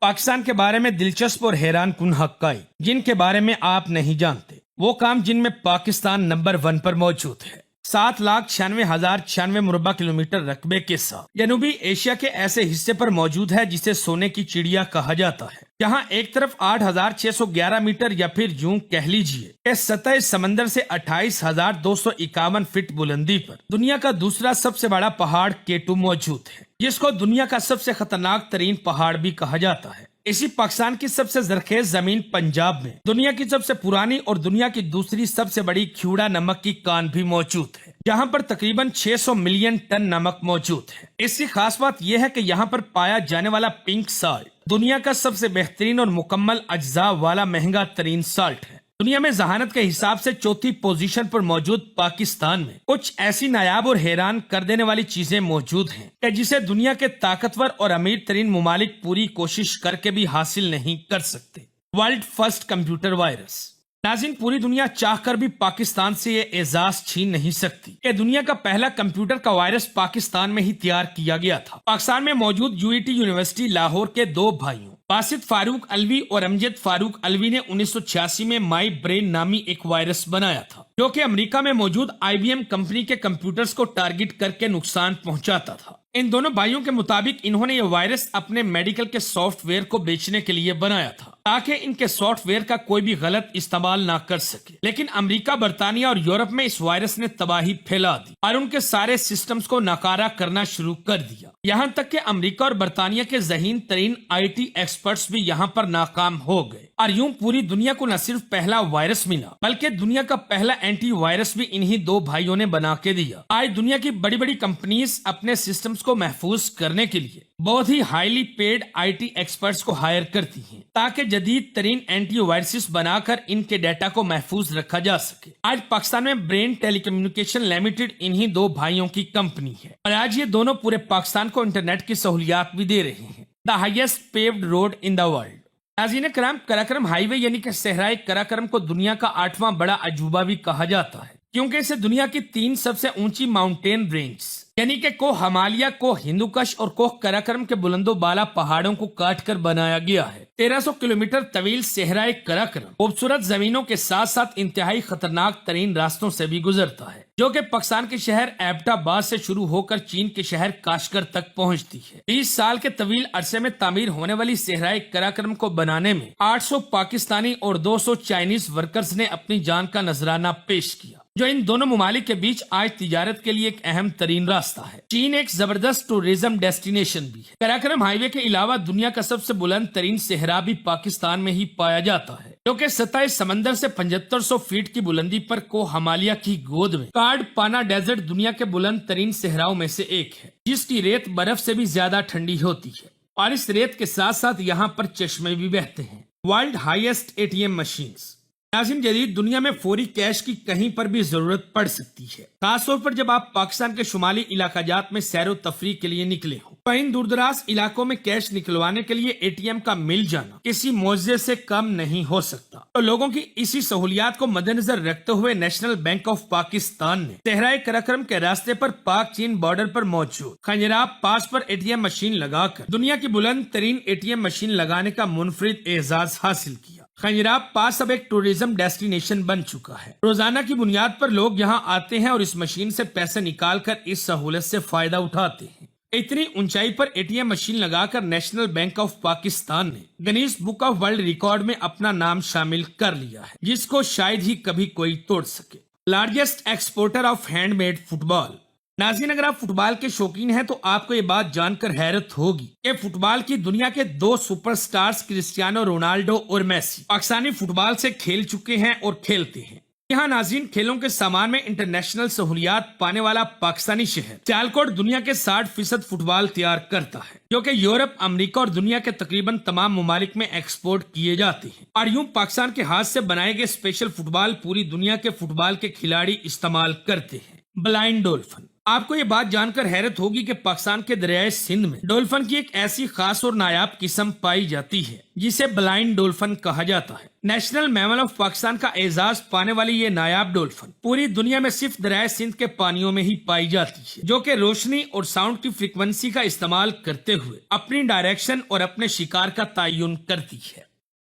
पाकिस्तान के बारे में दिलचस्प और हैरान कुन हक़ाइक़ जिनके बारे में आप नहीं जानते, वो काम जिनमें पाकिस्तान नंबर 1 पर मौजूद है। 7,96,096 मुरब्बा किलोमीटर रकबे के साथ जनूबी एशिया के ऐसे हिस्से पर मौजूद है जिसे सोने की चिड़िया कहा जाता है, जहां एक तरफ 8,611 मीटर या फिर यूं कह लीजिए कि सतह समंदर से 28,251 फीट बुलंदी पर दुनिया का दूसरा सबसे बड़ा पहाड़ केटू मौजूद है, जिसको दुनिया का सबसे खतरनाक तरीन पहाड़ भी कहा जाता है। इसी पाकिस्तान की सबसे जरखेज जमीन पंजाब में दुनिया की सबसे पुरानी और दुनिया की दूसरी सबसे बड़ी ख्यूड़ा नमक की कान भी मौजूद है, जहां पर तकरीबन 600 मिलियन टन नमक मौजूद है। इसकी खास बात यह है कि यहाँ पर पाया जाने वाला पिंक साल्ट दुनिया का सबसे बेहतरीन और मुकम्मल अज्जा वाला महंगा तरीन साल्ट है। दुनिया में जहानत के हिसाब से चौथी पोजीशन पर मौजूद पाकिस्तान में कुछ ऐसी नायाब और हैरान कर देने वाली चीजें मौजूद हैं कि जिसे दुनिया के ताकतवर और अमीर तरीन मुमालिक पूरी कोशिश करके भी हासिल नहीं कर सकते। World first computer virus. नाज़रीन, पूरी दुनिया चाहकर भी पाकिस्तान से ये एजाज छीन नहीं सकती कि दुनिया का पहला कंप्यूटर का वायरस पाकिस्तान में ही तैयार किया गया था। पाकिस्तान में मौजूद यूईटी यूनिवर्सिटी लाहौर के दो भाइयों बासित फारूक अलवी और अमजद फारूक अलवी ने 1986 में माई ब्रेन नामी एक वायरस बनाया था, जो कि अमेरिका में मौजूद IBM कंपनी के कंप्यूटर्स को टारगेट करके नुकसान पहुंचाता था। इन दोनों भाइयों के मुताबिक इन्होंने ये वायरस अपने मेडिकल के सॉफ्टवेयर को बेचने के लिए बनाया था, ताकि इनके सॉफ्टवेयर का कोई भी गलत इस्तेमाल ना कर सके। लेकिन अमेरिका, बरतानिया और यूरोप में इस वायरस ने तबाही फैला दी और उनके सारे सिस्टम्स को नाकारा करना शुरू कर दिया। यहाँ तक कि अमेरिका और बरतानिया के ज़हीन तरीन IT एक्सपर्ट्स भी यहाँ पर नाकाम हो गए और यूं पूरी दुनिया को न सिर्फ पहला वायरस मिला, बल्कि दुनिया का पहला एंटी वायरस भी इन्हीं दो भाइयों ने बना के दिया। आज दुनिया की बड़ी बड़ी कंपनीज अपने सिस्टम्स को महफूज करने के लिए बहुत ही हाईली पेड IT एक्सपर्ट्स को हायर करती हैं, ताकि जदीद तरीन एंटी वायरसेस बनाकर इनके डाटा को महफूज रखा जा सके। आज पाकिस्तान में ब्रेन टेलीकम्युनिकेशन लिमिटेड इन्हीं दो भाइयों की कंपनी है और आज ये दोनों पूरे पाकिस्तान को इंटरनेट की सहूलियात भी दे रहे हैं। The highest paved road in the world. नाज़रीन कराम, कराकरम हाईवे यानी कि सहराए कराकरम को दुनिया का 8वां बड़ा अजूबा भी कहा जाता है, क्योंकि इसे दुनिया की 3 सबसे ऊंची माउंटेन रेंज यानी कि कोह हिमालय, कोह हिंदुकश और कोह कराकरम के बुलंदो बाला पहाड़ों को काट कर बनाया गया है। 1300 किलोमीटर तवील सहराए कराकरम खूबसूरत जमीनों के साथ साथ इंतहाई खतरनाक तरीन रास्तों से भी गुजरता है, जो कि पाकिस्तान के शहर एबटाबाद से शुरू होकर चीन के शहर काशगर तक पहुंचती है। 20 साल के तवील अरसे में तामीर होने वाली सहराए कराकरम को बनाने में 800 पाकिस्तानी और 200 चाइनीज वर्कर्स ने अपनी जान का नजराना पेश किया, जो इन दोनों मुमालिक के बीच आज तिजारत के लिए एक अहम तरीन रास्ता है। चीन एक जबरदस्त टूरिज्म डेस्टिनेशन भी है। कराकरम हाईवे के अलावा दुनिया का सबसे बुलंद तरीन सहरा भी पाकिस्तान में ही पाया जाता है, जो कि सतह समंदर से 7500 फीट की बुलंदी पर कोह हिमालय की गोद में कार्ड पाना डेजर्ट दुनिया के बुलंद तरीन सहराओं में से एक है, जिसकी रेत बर्फ से भी ज्यादा ठंडी होती है और इस रेत के साथ साथ यहाँ पर चश्मे भी बहते हैं। World highest ATM machines. नाज़रीन, जदीद दुनिया में फौरी कैश की कहीं पर भी जरूरत पड़ सकती है, खासतौर पर जब आप पाकिस्तान के शुमाली इलाकाजात में सैरो तफरी के लिए निकले हो। तो इन दूरदराज इलाकों में कैश निकलवाने के लिए ATM का मिल जाना किसी मौजे से कम नहीं हो सकता। तो लोगों की इसी सहूलियात को मद्देनजर रखते हुए नेशनल बैंक ऑफ पाकिस्तान ने सहराए कराकरम के रास्ते पर पाक चीन बॉर्डर पर मौजूद खंजराब पास पर ATM मशीन लगाकर दुनिया की बुलंद तरीन ATM मशीन लगाने का मुनफरिद एजाज हासिल किया। खंजराब पास अब एक टूरिज्म डेस्टिनेशन बन चुका है। रोजाना की बुनियाद पर लोग यहाँ आते हैं और इस मशीन से पैसे निकाल कर इस सहूलत से फायदा उठाते हैं। इतनी ऊंचाई पर ATM मशीन लगाकर नेशनल बैंक ऑफ पाकिस्तान ने Guinness book of world record में अपना नाम शामिल कर लिया है, जिसको शायद ही कभी कोई तोड़ सके। Largest exporter of handmade football. नाज़रीन, अगर आप फुटबॉल के शौकीन हैं तो आपको ये बात जानकर हैरत होगी कि फुटबॉल की दुनिया के 2 सुपरस्टार्स क्रिस्टियानो रोनाल्डो और मेसी पाकिस्तानी फुटबॉल से खेल चुके हैं और खेलते हैं। यहाँ नाज़रीन, खेलों के सामान में इंटरनेशनल सहूलियात पाने वाला पाकिस्तानी शहर सियालकोट दुनिया के 60% फुटबॉल तैयार करता है, जो कि यूरोप, अमेरिका और दुनिया के तकरीबन तमाम मुमालिक में एक्सपोर्ट किए जाते हैं। और यूं पाकिस्तान के हाथ से बनाए गए स्पेशल फुटबॉल पूरी दुनिया के फुटबॉल के खिलाड़ी इस्तेमाल करते हैं। Blind dolphin. آپ کو یہ بات جان کر حیرت ہوگی کہ پاکستان کے دریائے سندھ میں ڈولفن کی ایک ایسی خاص اور نایاب قسم پائی جاتی ہے جسے بلائنڈ ڈولفن کہا جاتا ہے۔ نیشنل میمل آف پاکستان کا اعزاز پانے والی یہ نایاب ڈولفن پوری دنیا میں صرف دریائے سندھ کے پانیوں میں ہی پائی جاتی ہے، جو کہ روشنی اور ساؤنڈ کی فریکوینسی کا استعمال کرتے ہوئے اپنی ڈائریکشن اور اپنے شکار کا تعین کرتی ہے۔